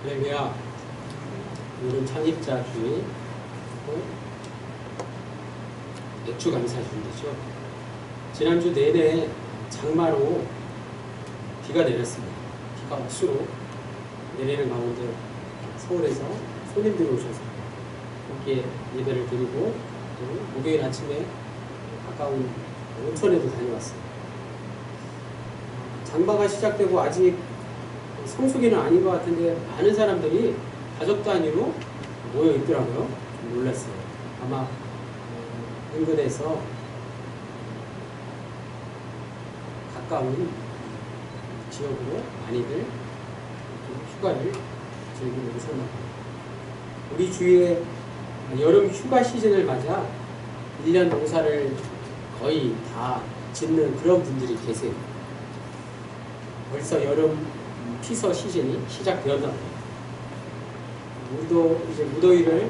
할렐루야. 오늘은 창립자 주일, 맥주 감사주일이죠. 지난주 내내 장마로 비가 내렸습니다. 비가 억수로 내리는 가운데 서울에서 손님들이 오셔서 함께 예배를 드리고 또 목요일 아침에 가까운 온천에도 다녀왔어요. 장마가 시작되고 아직 성수기는 아닌 것 같은데 많은 사람들이 가족 단위로 모여 있더라고요. 좀 놀랐어요. 아마 인근에서 가까운 지역으로 많이들 휴가를 즐기고 오셨나 봐요. 우리 주위에 여름 휴가 시즌을 맞아 1년 농사를 거의 다 짓는 그런 분들이 계세요. 벌써 여름 피서 시즌이 시작되었나 봐요. 우리도 이제 무더위를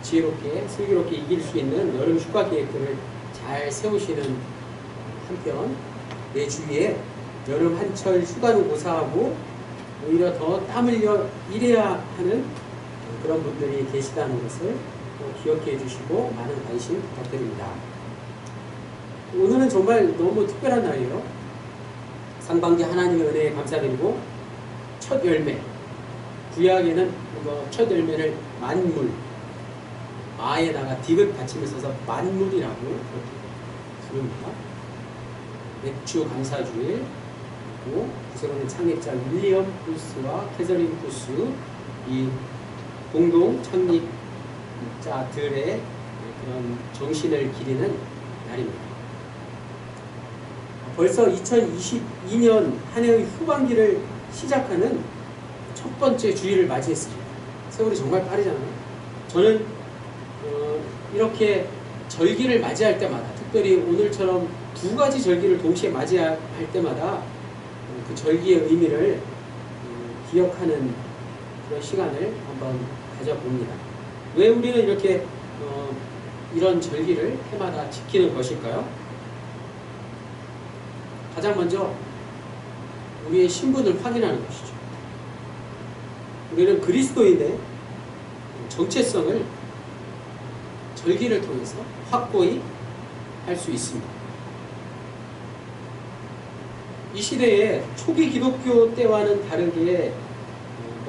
지혜롭게 슬기롭게 이길 수 있는 여름 휴가 계획들을 잘 세우시는 한편 내 주위에 여름 한철 휴가는 고사하고 오히려 더 땀 흘려 일해야 하는 그런 분들이 계시다는 것을 기억해 주시고 많은 관심 부탁드립니다. 오늘은 정말 너무 특별한 날이에요. 상반기 하나님의 은혜에 감사드리고 첫 열매, 구약에는 이거 첫 열매를 만물, 마에다가 디귿 받침을 써서 만물이라고 그렇게 부릅니다. 맥주 감사주일, 그리고 구세군의 창립자 윌리엄 부스와 캐서린 부스, 이 공동 창립자들의 그런 정신을 기리는 날입니다. 벌써 2022년 한 해의 후반기를 시작하는 첫 번째 주일을 맞이했습니다. 세월이 정말 빠르잖아요. 저는 이렇게 절기를 맞이할 때마다, 특별히 오늘처럼 두 가지 절기를 동시에 맞이할 때마다 그 절기의 의미를 기억하는 그런 시간을 한번 가져봅니다. 왜 우리는 이렇게 이런 절기를 해마다 지키는 것일까요? 가장 먼저 우리의 신분을 확인하는 것이죠. 우리는 그리스도인의 정체성을 절기를 통해서 확고히 할 수 있습니다. 이 시대에 초기 기독교 때와는 다르게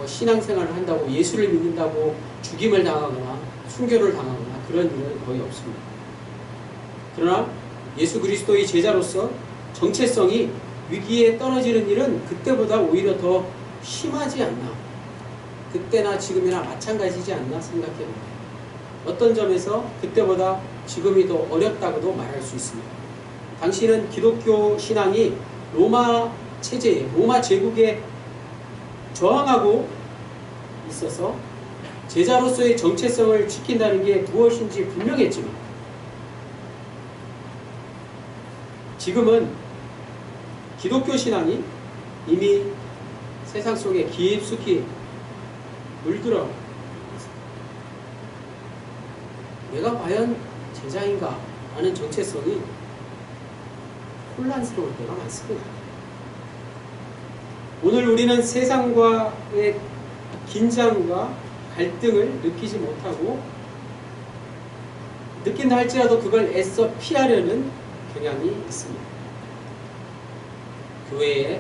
신앙생활을 한다고 예수를 믿는다고 죽임을 당하거나 순교를 당하거나 그런 일은 거의 없습니다. 그러나 예수 그리스도의 제자로서 정체성이 위기에 떨어지는 일은 그때보다 오히려 더 심하지 않나, 그때나 지금이나 마찬가지지 않나 생각해봅니다. 어떤 점에서 그때보다 지금이 더 어렵다고도 말할 수 있습니다. 당시는 기독교 신앙이 로마 체제에, 로마 제국에 저항하고 있어서 제자로서의 정체성을 지킨다는 게 무엇인지 분명했지만 지금은 기독교 신앙이 이미 세상 속에 깊숙이 물들어 내가 과연 제자인가 하는 정체성이 혼란스러울 때가 많습니다. 오늘 우리는 세상과의 긴장과 갈등을 느끼지 못하고 느낀다 할지라도 그걸 애써 피하려는 경향이 있습니다. 교회에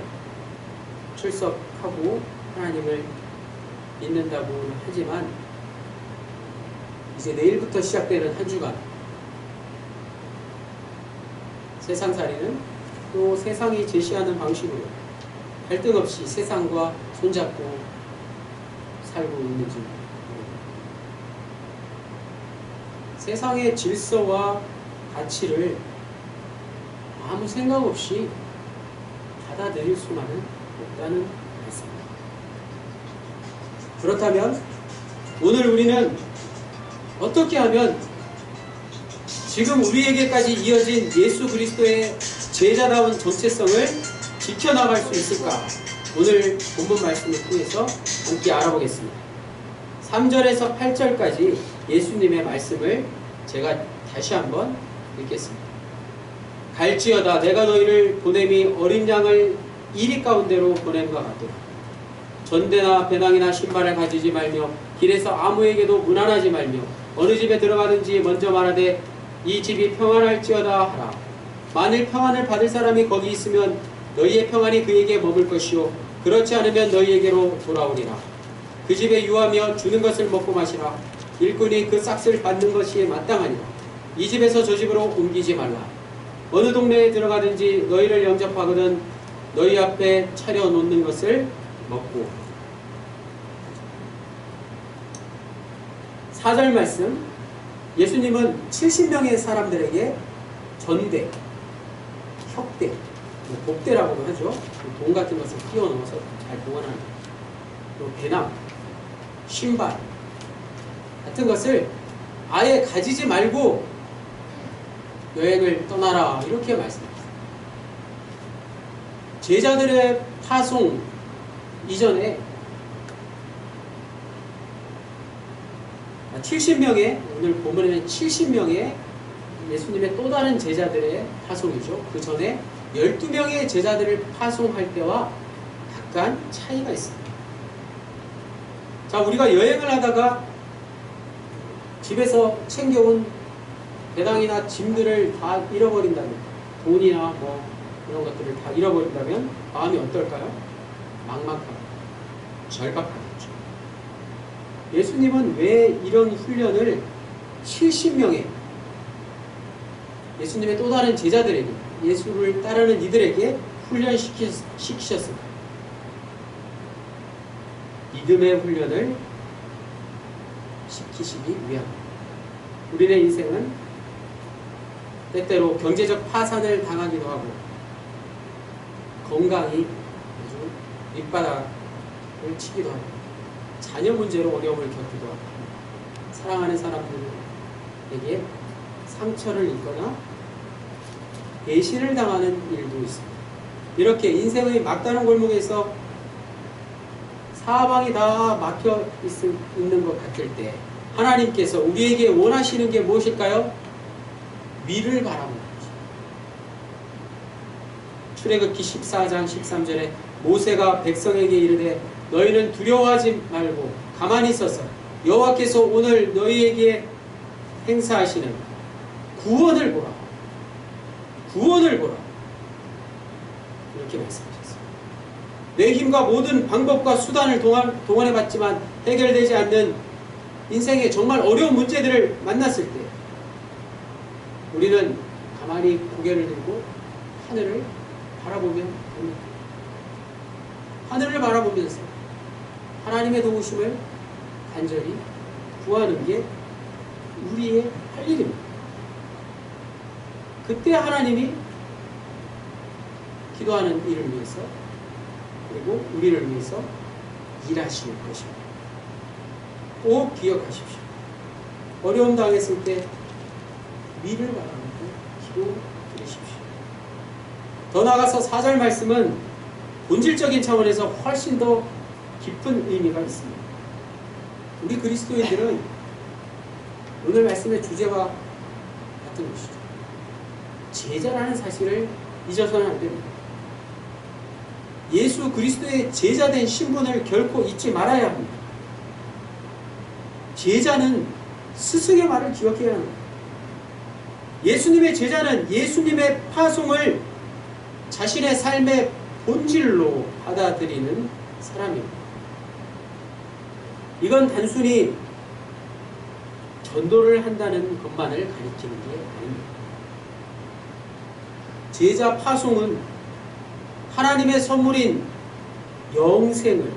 출석하고 하나님을 믿는다고 하지만 이제 내일부터 시작되는 한 주간 세상살이는 또 세상이 제시하는 방식으로 갈등 없이 세상과 손잡고 살고 있는지 모릅니다. 세상의 질서와 가치를 아무 생각 없이 받아들일 수만은 없다는 말씀입니다. 그렇다면 오늘 우리는 어떻게 하면 지금 우리에게까지 이어진 예수 그리스도의 제자다운 정체성을 지켜나갈 수 있을까? 오늘 본문 말씀을 통해서 함께 알아보겠습니다. 3절에서 8절까지 예수님의 말씀을 제가 다시 한번 읽겠습니다. 갈지어다 내가 너희를 보냄이 어린 양을 이리 가운데로 보냄과 같도다. 전대나 배낭이나 신발을 가지지 말며 길에서 아무에게도 문안하지 말며 어느 집에 들어가든지 먼저 말하되 이 집이 평안할지어다 하라. 만일 평안을 받을 사람이 거기 있으면 너희의 평안이 그에게 머물 것이요 그렇지 않으면 너희에게로 돌아오리라. 그 집에 유하며 주는 것을 먹고 마시라. 일꾼이 그 싹을 받는 것이 마땅하니라. 이 집에서 저 집으로 옮기지 말라. 어느 동네에 들어가든지 너희를 영접하거든 너희 앞에 차려놓는 것을 먹고. 4절 말씀, 예수님은 70명의 사람들에게 전대, 혁대, 복대라고도 하죠. 돈 같은 것을 끼워 넣어서 잘 보관하는, 그리고 배낭, 신발 같은 것을 아예 가지지 말고 여행을 떠나라, 이렇게 말씀하셨습니다. 제자들의 파송 이전에 70명의, 오늘 본문에는 70명의 예수님의 또 다른 제자들의 파송이죠. 그 전에 12명의 제자들을 파송할 때와 약간 차이가 있습니다. 자, 우리가 여행을 하다가 집에서 챙겨온 배낭이나 짐들을 다 잃어버린다면, 돈이나 뭐 이런 것들을 다 잃어버린다면 마음이 어떨까요? 막막하고 절박하겠죠. 예수님은 왜 이런 훈련을 70명의 예수님의 또 다른 제자들에게, 예수를 따르는 이들에게 훈련시키셨습니다. 믿음의 훈련을 시키시기 위함입니다. 우리의 인생은 때때로 경제적 파산을 당하기도 하고 건강이 아주 밑바닥을 치기도 하고 자녀 문제로 어려움을 겪기도 하고 사랑하는 사람들에게 상처를 입거나 배신을 당하는 일도 있습니다. 이렇게 인생의 막다른 골목에서 사방이 다 막혀 있는 것 같을 때 하나님께서 우리에게 원하시는 게 무엇일까요? 위를 바라보는 거죠. 출애굽기 14장 13절에 모세가 백성에게 이르되 너희는 두려워하지 말고 가만히 있어서 여호와께서 오늘 너희에게 행사하시는 구원을 보라. 구원을 보라. 이렇게 말씀하셨습니다. 내 힘과 모든 방법과 수단을 동원해봤지만 해결되지 않는 인생의 정말 어려운 문제들을 만났을 때 우리는 가만히 고개를 들고 하늘을 바라보면 됩니다. 하늘을 바라보면서 하나님의 도우심을 간절히 구하는 게 우리의 할 일입니다. 그때 하나님이 기도하는 일을 위해서 그리고 우리를 위해서 일하실 것입니다. 꼭 기억하십시오. 어려움 당했을 때 위를 바라보고 기도 드리십시오. 더 나아가서 4절 말씀은 본질적인 차원에서 훨씬 더 깊은 의미가 있습니다. 우리 그리스도인들은 오늘 말씀의 주제와 같은 것이죠. 제자라는 사실을 잊어서는 안 됩니다. 예수 그리스도의 제자된 신분을 결코 잊지 말아야 합니다. 제자는 스승의 말을 기억해야 합니다. 예수님의 제자는 예수님의 파송을 자신의 삶의 본질로 받아들이는 사람입니다. 이건 단순히 전도를 한다는 것만을 가리키는 게 아닙니다. 제자 파송은 하나님의 선물인 영생을,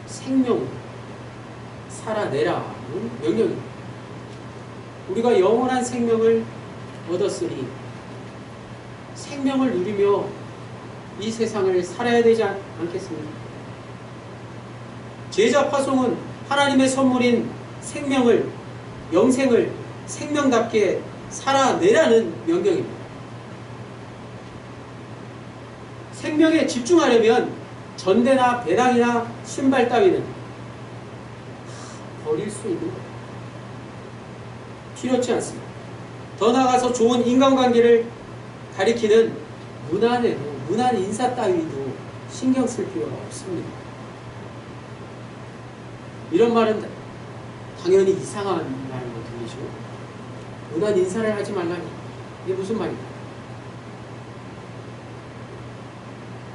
생명을 살아내라는 명령입니다. 우리가 영원한 생명을 얻었으니 생명을 누리며 이 세상을 살아야 되지 않겠습니까? 제자 파송은 하나님의 선물인 생명을, 영생을 생명답게 살아내라는 명령입니다. 생명에 집중하려면 전대나 배낭이나 신발 따위는 버릴 수 있는 거예요. 필요치 않습니다. 더 나아가서 좋은 인간관계를 가리키는 문안 인사 따위도 신경 쓸 필요가 없습니다. 이런 말은 당연히 이상한 말로 들리죠. 무단 인사를 하지 말라니. 이게 무슨 말입니까?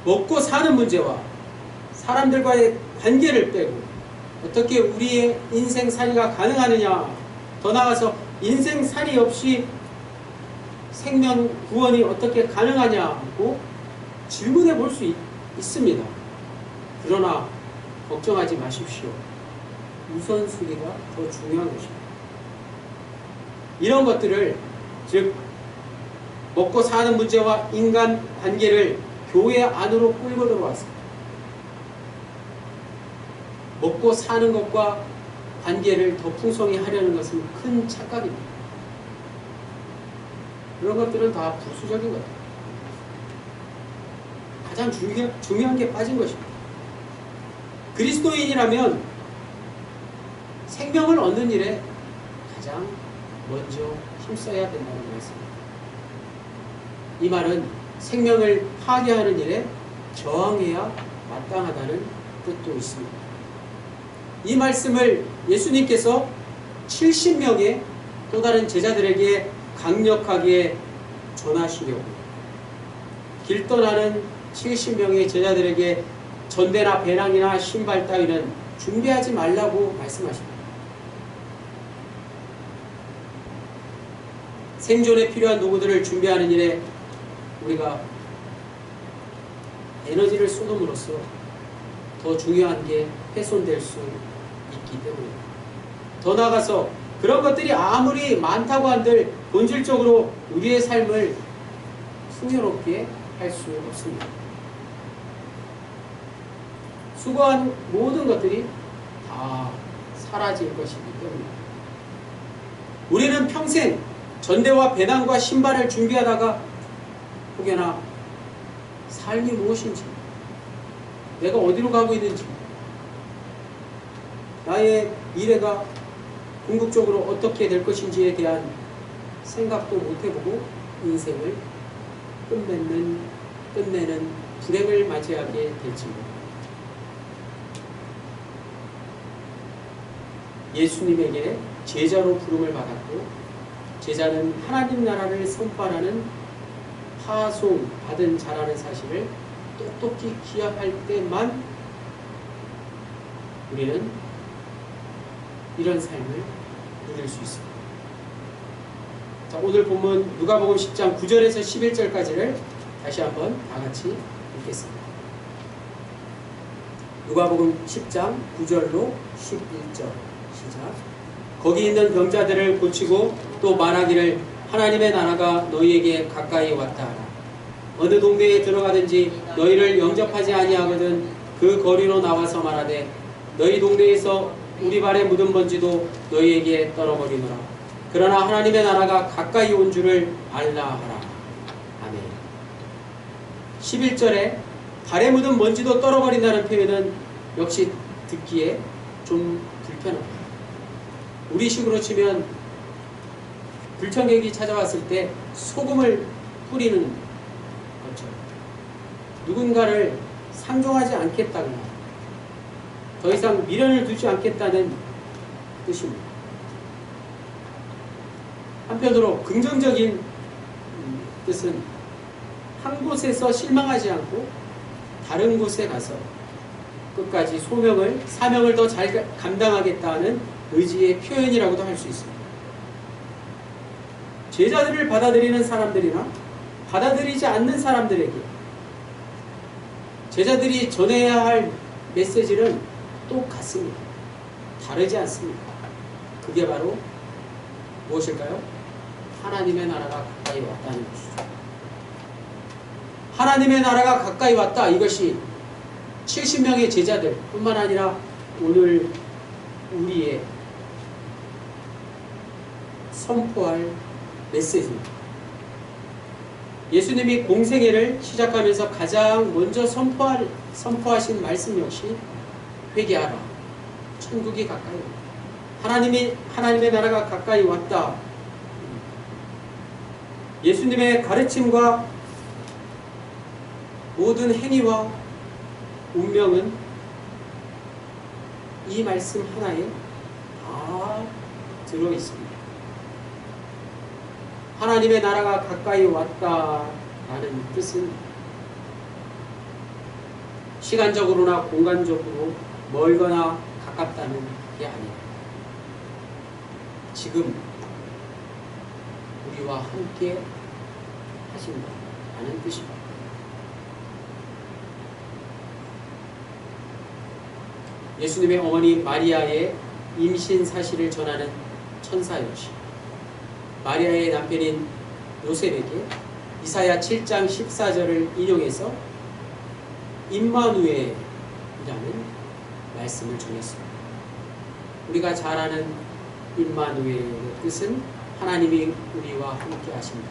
먹고 사는 문제와 사람들과의 관계를 빼고 어떻게 우리의 인생살이가 가능하느냐, 더 나아가서 인생살이 없이 생명 구원이 어떻게 가능하냐고 질문해 볼 수 있습니다. 그러나 걱정하지 마십시오. 우선순위가 더 중요한 것입니다. 이런 것들을, 즉 먹고 사는 문제와 인간 관계를 교회 안으로 끌고 들어왔습니다. 먹고 사는 것과 관계를 더 풍성히 하려는 것은 큰 착각입니다. 그런 것들은 다 부수적인 것입니다. 가장 중요한 게 빠진 것입니다. 그리스도인이라면 생명을 얻는 일에 가장 먼저 힘써야 된다는 말씀입니다. 이 말은 생명을 파괴하는 일에 저항해야 마땅하다는 뜻도 있습니다. 이 말씀을 예수님께서 70명의 또 다른 제자들에게 강력하게 전하시려고 길 떠나는 70명의 제자들에게 전대나 배낭이나 신발 따위는 준비하지 말라고 말씀하십니다. 생존에 필요한 도구들을 준비하는 일에 우리가 에너지를 쏟음으로써 더 중요한 게 훼손될 수 있기 때문입니다. 더 나아가서 그런 것들이 아무리 많다고 한들 본질적으로 우리의 삶을 풍요롭게 할 수 없습니다. 수고한 모든 것들이 다 사라질 것이기 때문입니다. 우리는 평생 전대와 배낭과 신발을 준비하다가 혹여나 삶이 무엇인지, 내가 어디로 가고 있는지, 나의 미래가 궁극적으로 어떻게 될 것인지에 대한 생각도 못 해보고 인생을 끝내는 불행을 맞이하게 될지 모릅니다. 예수님에게 제자로 부름을 받았고, 제자는 하나님 나라를 선포하는 파송받은 자라는 사실을 똑똑히 기억할 때만 우리는 이런 삶을 누릴 수 있습니다. 자, 오늘 본문 누가복음 10장 9절에서 11절까지를 다시 한번 다 같이 읽겠습니다. 누가복음 10장 9절로 11절 시작. 거기 있는 병자들을 고치고 또 말하기를 하나님의 나라가 너희에게 가까이 왔다 하라. 어느 동네에 들어가든지 너희를 영접하지 아니하거든 그 거리로 나와서 말하되 너희 동네에서 우리 발에 묻은 먼지도 너희에게 떨어버리노라. 그러나 하나님의 나라가 가까이 온 줄을 알라 하라. 아멘. 11절에 발에 묻은 먼지도 떨어버린다는 표현은 역시 듣기에 좀 불편합니다. 우리식으로 치면 불청객이 찾아왔을 때 소금을 뿌리는 것처럼 누군가를 상종하지 않겠다거나 더 이상 미련을 두지 않겠다는 뜻입니다. 한편으로 긍정적인 뜻은 한 곳에서 실망하지 않고 다른 곳에 가서 끝까지 사명을 더 잘 감당하겠다는 의지의 표현이라고도 할 수 있습니다. 제자들을 받아들이는 사람들이나 받아들이지 않는 사람들에게 제자들이 전해야 할 메시지는 똑같습니다. 다르지 않습니다. 그게 바로 무엇일까요? 하나님의 나라가 가까이 왔다는 것이죠. 하나님의 나라가 가까이 왔다. 이것이 70명의 제자들 뿐만 아니라 오늘 우리의 선포할 메시지입니다. 예수님이 공생애를 시작하면서 가장 먼저 선포하신 말씀 역시 회개하라. 천국이 가까이 왔다. 하나님의 나라가 가까이 왔다. 예수님의 가르침과 모든 행위와 운명은 이 말씀 하나에 다 들어 있습니다. 하나님의 나라가 가까이 왔다라는 뜻은 시간적으로나 공간적으로 멀거나 가깝다는 게 아니에요. 지금 우리와 함께 하신다는 뜻입니다. 예수님의 어머니 마리아의 임신 사실을 전하는 천사 역시 마리아의 남편인 요셉에게 이사야 7장 14절을 인용해서 임마누엘이라는 말씀을 전했습니다. 우리가 잘 아는 임마누엘의 뜻은 하나님이 우리와 함께 하신다.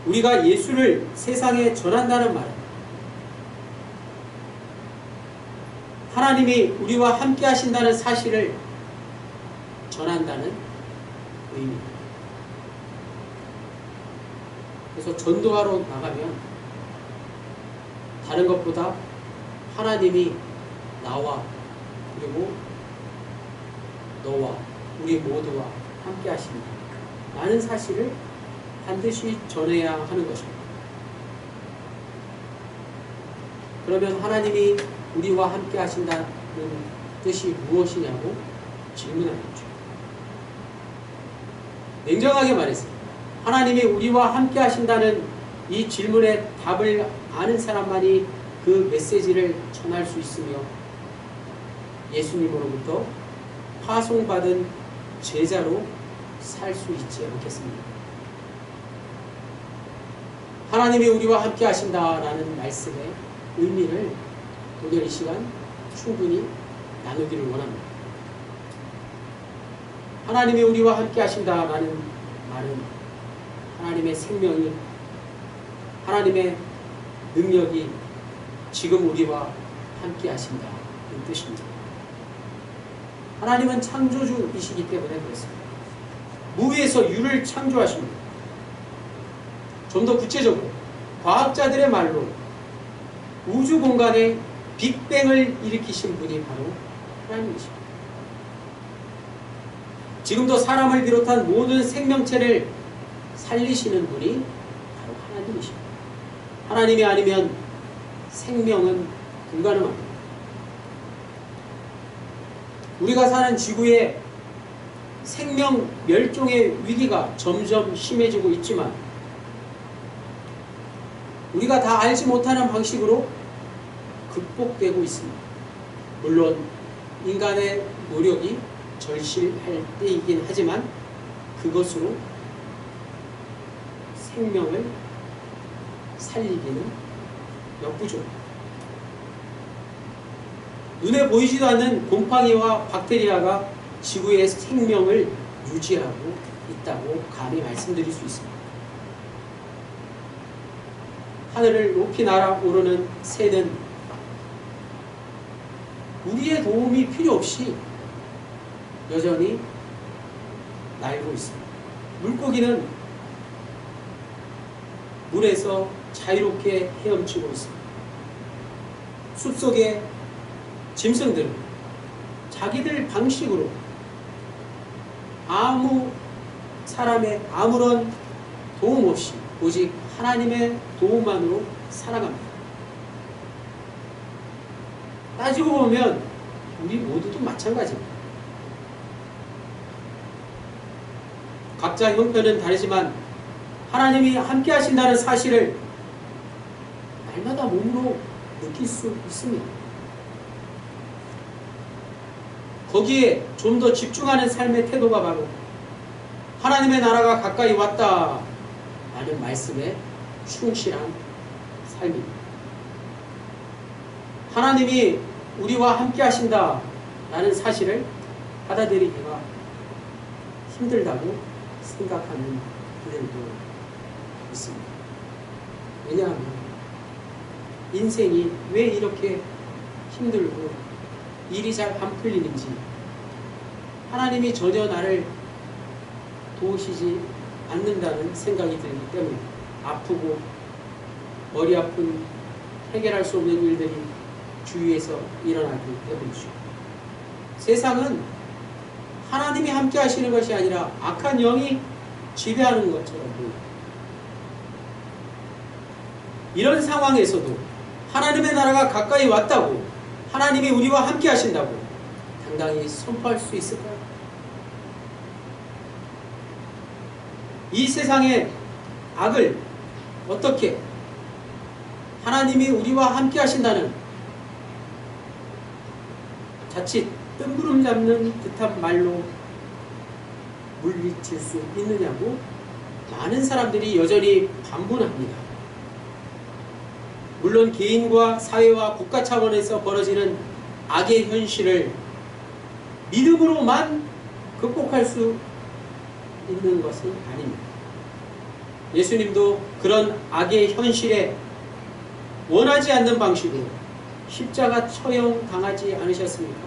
우리가 예수를 세상에 전한다는 말은 하나님이 우리와 함께 하신다는 사실을 전한다는 의미입니다. 그래서 전도하러 나가면 다른 것보다 하나님이 나와 그리고 너와 우리 모두와 함께 하신다 라는 사실을 반드시 전해야 하는 것입니다. 그러면 하나님이 우리와 함께 하신다는 뜻이 무엇이냐고 질문하겠죠. 냉정하게 말해서 하나님이 우리와 함께 하신다는 이 질문에 답을 아는 사람만이 그 메시지를 전할 수 있으며 예수님으로부터 파송받은 제자로 살 수 있지 않겠습니까? 하나님이 우리와 함께 하신다라는 말씀의 의미를 오늘 이 시간 충분히 나누기를 원합니다. 하나님이 우리와 함께 하신다라는 말은 하나님의 생명이 하나님의 능력이 지금 우리와 함께 하신다 이 뜻입니다. 하나님은 창조주이시기 때문에 그렇습니다. 무에서 유를 창조하십니다. 좀 더 구체적으로 과학자들의 말로 우주 공간에 빅뱅을 일으키신 분이 바로 하나님이십니다. 지금도 사람을 비롯한 모든 생명체를 살리시는 분이 바로 하나님이십니다. 하나님이 아니면 생명은 불가능합니다. 우리가 사는 지구에 생명 멸종의 위기가 점점 심해지고 있지만 우리가 다 알지 못하는 방식으로 극복되고 있습니다. 물론 인간의 노력이 절실할 때이긴 하지만 그것으로 생명을 살리기는 역부족입니다. 눈에 보이지도 않는 곰팡이와 박테리아가 지구의 생명을 유지하고 있다고 감히 말씀드릴 수 있습니다. 하늘을 높이 날아오르는 새는 우리의 도움이 필요 없이 여전히 날고 있습니다. 물고기는 물에서 자유롭게 헤엄치고 있습니다. 숲속의 짐승들은 자기들 방식으로 아무 사람의 아무런 도움 없이 오직 하나님의 도움만으로 살아갑니다. 따지고 보면 우리 모두도 마찬가지입니다. 각자 형편은 다르지만 하나님이 함께 하신다는 사실을 날마다 몸으로 느낄 수 있습니다. 거기에 좀 더 집중하는 삶의 태도가 바로 하나님의 나라가 가까이 왔다 라는 말씀에 충실한 삶입니다. 하나님이 우리와 함께 하신다 라는 사실을 받아들이기가 힘들다고 생각하는 그들도 있습니다. 왜냐하면 인생이 왜 이렇게 힘들고 일이 잘 안 풀리는지 하나님이 전혀 나를 도우시지 않는다는 생각이 들기 때문에 아프고 머리 아픈 해결할 수 없는 일들이 주위에서 일어나기 때문이죠. 세상은 하나님이 함께 하시는 것이 아니라 악한 영이 지배하는 것처럼 보입니다. 이런 상황에서도 하나님의 나라가 가까이 왔다고, 하나님이 우리와 함께 하신다고 당당히 선포할 수 있을까요? 이 세상의 악을 어떻게 하나님이 우리와 함께 하신다는 자칫 뜬구름 잡는 듯한 말로 물리칠 수 있느냐고 많은 사람들이 여전히 반문합니다. 물론 개인과 사회와 국가 차원에서 벌어지는 악의 현실을 믿음으로만 극복할 수 있는 것은 아닙니다. 예수님도 그런 악의 현실에 원하지 않는 방식으로 십자가 처형 당하지 않으셨습니까?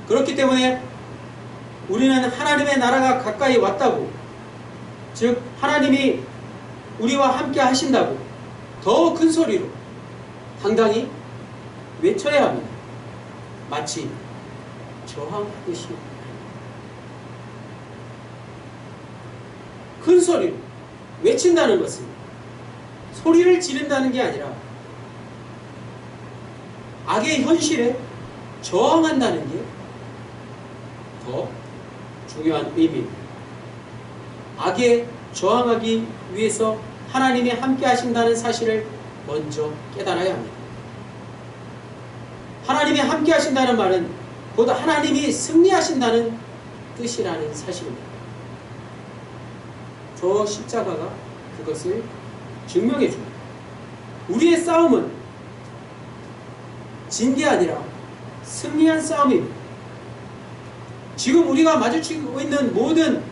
그렇기 때문에 우리는 하나님의 나라가 가까이 왔다고, 즉 하나님이 우리와 함께 하신다고 더 큰 소리로 당당히 외쳐야 합니다. 마치 저항하듯이 큰 소리로 외친다는 것은 소리를 지른다는 게 아니라 악의 현실에 저항한다는 게 더 중요한 의미입니다. 악에 저항하기 위해서 하나님이 함께 하신다는 사실을 먼저 깨달아야 합니다. 하나님이 함께 하신다는 말은 곧 하나님이 승리하신다는 뜻이라는 사실입니다. 저 십자가가 그것을 증명해 줍니다. 우리의 싸움은 진 게 아니라 승리한 싸움입니다. 지금 우리가 마주치고 있는 모든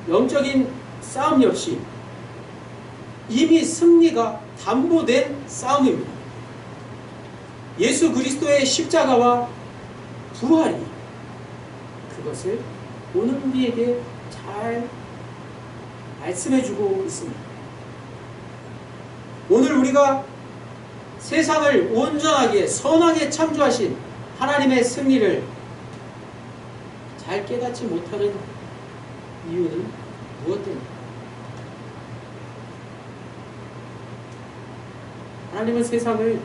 영적인 싸움 역시 이미 승리가 담보된 싸움입니다. 예수 그리스도의 십자가와 부활이 그것을 오늘 우리에게 잘 말씀해주고 있습니다. 오늘 우리가 세상을 온전하게 선하게 창조하신 하나님의 승리를 잘 깨닫지 못하는 이유는 무엇 때문입니까? 하나님은 세상을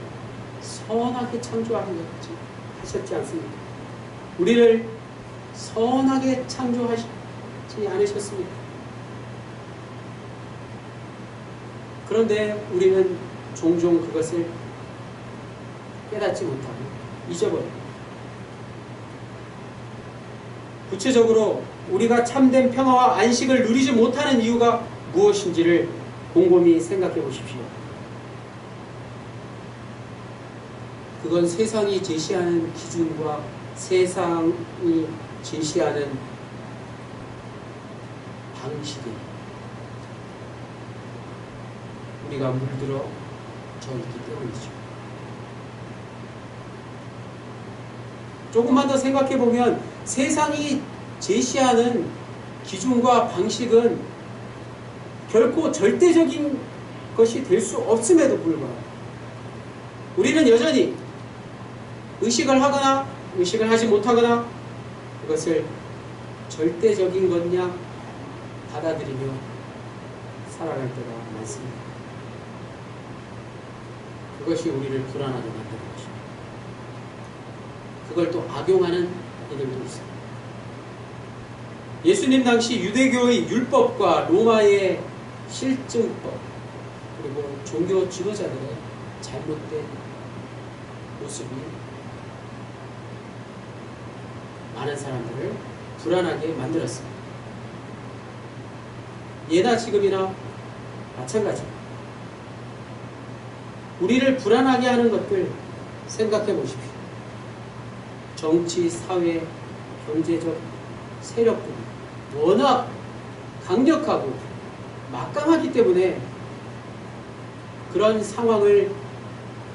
선하게 창조하셨지 않습니까? 우리를 선하게 창조하지 않으셨습니까? 그런데 우리는 종종 그것을 깨닫지 못하고 잊어버립니다. 구체적으로 우리가 참된 평화와 안식을 누리지 못하는 이유가 무엇인지를 곰곰이 생각해 보십시오. 그건 세상이 제시하는 기준과 세상이 제시하는 방식이 우리가 물들어 져 있기 때문이죠. 조금만 더 생각해 보면 세상이 제시하는 기준과 방식은 결코 절대적인 것이 될 수 없음에도 불구하고 우리는 여전히 의식을 하거나 의식을 하지 못하거나 그것을 절대적인 것냐 받아들이며 살아갈 때가 많습니다. 그것이 우리를 불안하게 만드는 것입니다. 그걸 또 악용하는 이들도 있습니다. 예수님 당시 유대교의 율법과 로마의 실증법 그리고 종교 지도자들의 잘못된 모습이 많은 사람들을 불안하게 만들었습니다. 예나 지금이나 마찬가지입니다. 우리를 불안하게 하는 것들 생각해 보십시오. 정치, 사회, 경제적 세력들이 워낙 강력하고 막강하기 때문에 그런 상황을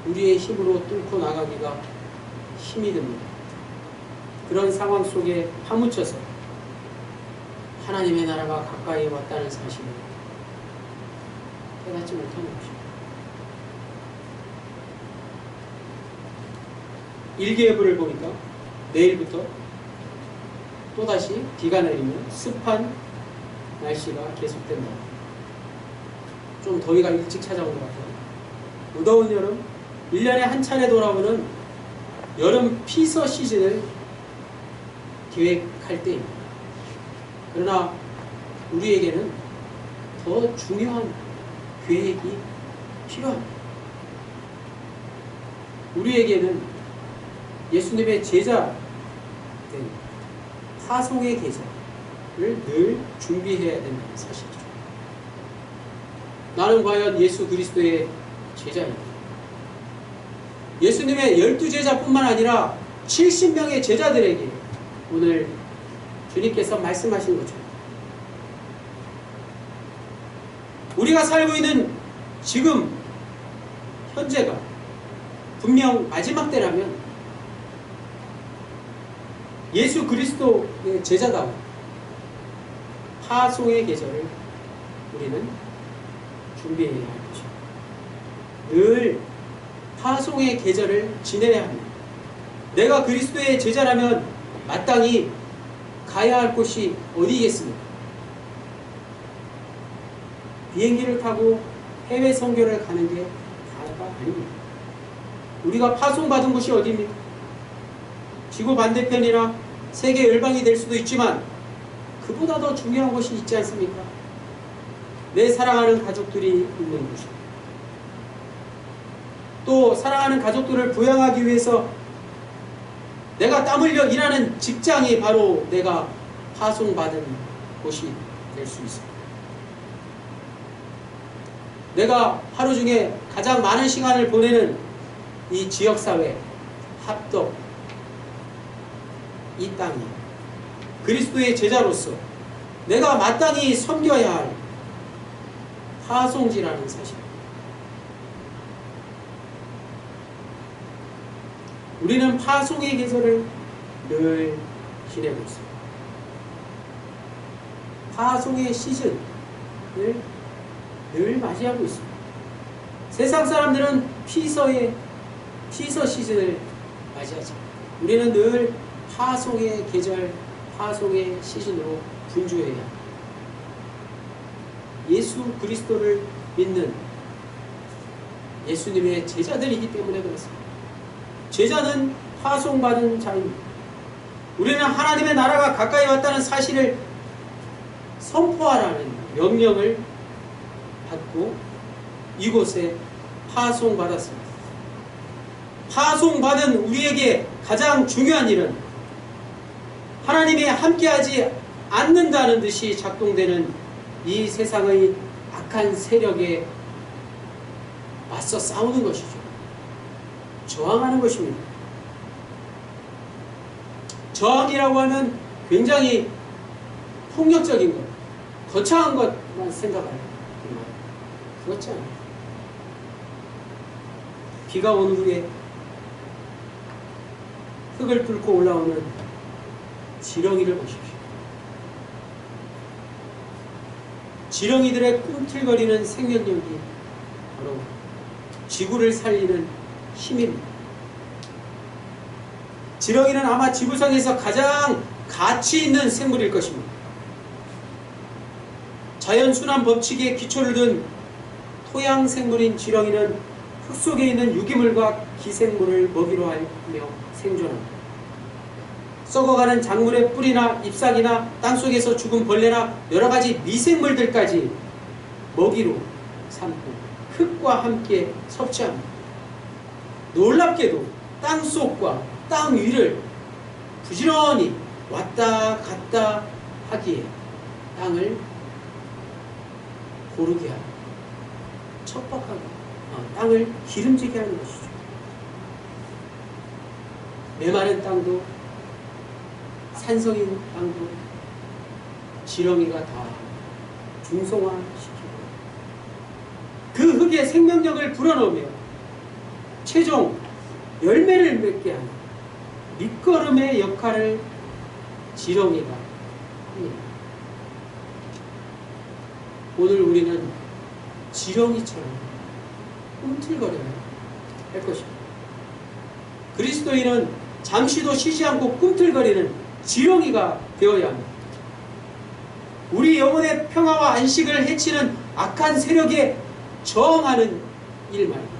우리의 힘으로 뚫고 나가기가 힘이 듭니다. 그런 상황 속에 파묻혀서 하나님의 나라가 가까이 왔다는 사실을 깨닫지 못하는 것입니다. 일기예보를 보니까 내일부터 또다시 비가 내리며 습한 날씨가 계속된다. 좀 더위가 일찍 찾아온 것 같아요. 무더운 여름, 1년에 한 차례 돌아오는 여름 피서 시즌을 계획할 때입니다. 그러나 우리에게는 더 중요한 계획이 필요합니다. 우리에게는 예수님의 제자 된 파송의 계절을 늘 준비해야 된다는 사실이죠. 나는 과연 예수 그리스도의 제자입니다. 예수님의 12제자뿐만 아니라 70명의 제자들에게 오늘 주님께서 말씀하신 것처럼 우리가 살고 있는 지금 현재가 분명 마지막 때라면 예수 그리스도의 제자다운 파송의 계절을 우리는 준비해야 할 것입니다. 늘 파송의 계절을 지내야 합니다. 내가 그리스도의 제자라면 마땅히 가야 할 곳이 어디겠습니까? 비행기를 타고 해외 선교를 가는 게 다가 아닙니다. 우리가 파송받은 곳이 어디입니까? 지구 반대편이나 세계 열방이 될 수도 있지만 그보다 더 중요한 곳이 있지 않습니까? 내 사랑하는 가족들이 있는 곳입니다. 또 사랑하는 가족들을 부양하기 위해서 내가 땀 흘려 일하는 직장이 바로 내가 파송받은 곳이 될 수 있습니다. 내가 하루 중에 가장 많은 시간을 보내는 이 지역사회, 합덕, 이 땅이 그리스도의 제자로서 내가 마땅히 섬겨야 할 파송지라는 사실. 우리는 파송의 계절을 늘 지내고 있습니다. 파송의 시즌을 늘 맞이하고 있습니다. 세상 사람들은 피서 시즌을 맞이하죠. 우리는 늘 파송의 계절, 파송의 시즌으로 분주해야 합니다. 예수 그리스도를 믿는 예수님의 제자들이기 때문에 그렇습니다. 제자는 파송받은 자입니다. 우리는 하나님의 나라가 가까이 왔다는 사실을 선포하라는 명령을 받고 이곳에 파송받았습니다. 파송받은 우리에게 가장 중요한 일은 하나님이 함께하지 않는다는 듯이 작동되는 이 세상의 악한 세력에 맞서 싸우는 것이죠. 저항하는 것입니다. 저항이라고 하면 굉장히 폭력적인 것, 거창한 것만 생각해요. 그렇지 않아요. 비가 온 후에 흙을 뚫고 올라오는 지렁이를 보십시오. 지렁이들의 꿈틀거리는 생명력이 바로 지구를 살리는 힘입니다. 지렁이는 아마 지구상에서 가장 가치 있는 생물일 것입니다. 자연순환 법칙에 기초를 둔 토양 생물인 지렁이는 흙 속에 있는 유기물과 기생물을 먹이로 하며 생존합니다. 썩어가는 작물의 뿌리나 잎사귀나 땅속에서 죽은 벌레나 여러가지 미생물들까지 먹이로 삼고 흙과 함께 섭취합니다. 놀랍게도 땅속과 땅 위를 부지런히 왔다 갔다 하기에 땅을 고르게 하고 척박하게 땅을 기름지게 하는 것이죠. 메마른 땅도 산성인 땅도 지렁이가 다 중성화시키고 그 흙에 생명력을 불어넣으며 최종 열매를 맺게 하는 밑거름의 역할을 지렁이가 합니다. 오늘 우리는 지렁이처럼 꿈틀거려야 할 것입니다. 그리스도인은 잠시도 쉬지 않고 꿈틀거리는 지렁이가 되어야 합니다. 우리 영혼의 평화와 안식을 해치는 악한 세력에 저항하는 일 말입니다.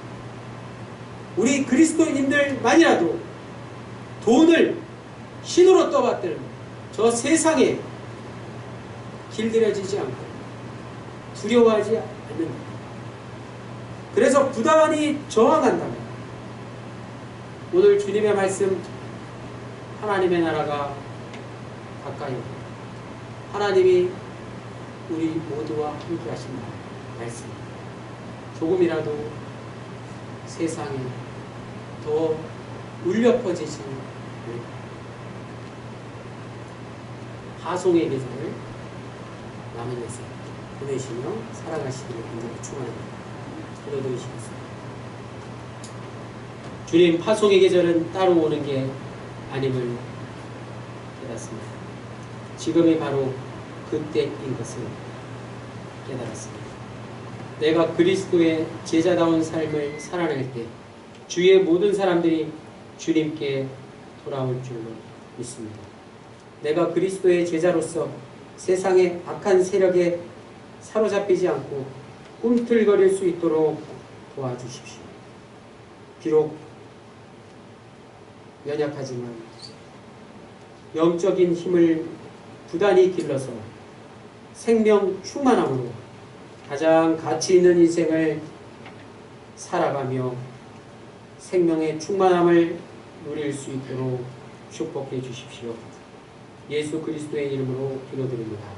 우리 그리스도인들만이라도 돈을 신으로 떠받들면 저 세상에 길들여지지 않고 두려워하지 않는다. 그래서 부단히 저항한다면 오늘 주님의 말씀, 하나님의 나라가 가까이 오고 하나님이 우리 모두와 함께 하신다 말씀, 조금이라도 세상에 더 울려 퍼지지 파송의 계절을 남은 여생 보내시며 살아가시기를 간절히 축원합니다. 기도드리시겠습니다. 주님, 파송의 계절은 따로 오는 게 아님을 깨닫습니다. 지금이 바로 그때인 것을 깨달았습니다. 내가 그리스도의 제자다운 삶을 살아낼 때 주위의 모든 사람들이 주님께 돌아올 줄로 믿습니다. 내가 그리스도의 제자로서 세상의 악한 세력에 사로잡히지 않고 꿈틀거릴 수 있도록 도와주십시오. 비록 연약하지만 영적인 힘을 부단히 길러서 생명 충만함으로 가장 가치 있는 인생을 살아가며 생명의 충만함을 누릴 수 있도록 축복해 주십시오. 예수 그리스도의 이름으로 기도드립니다.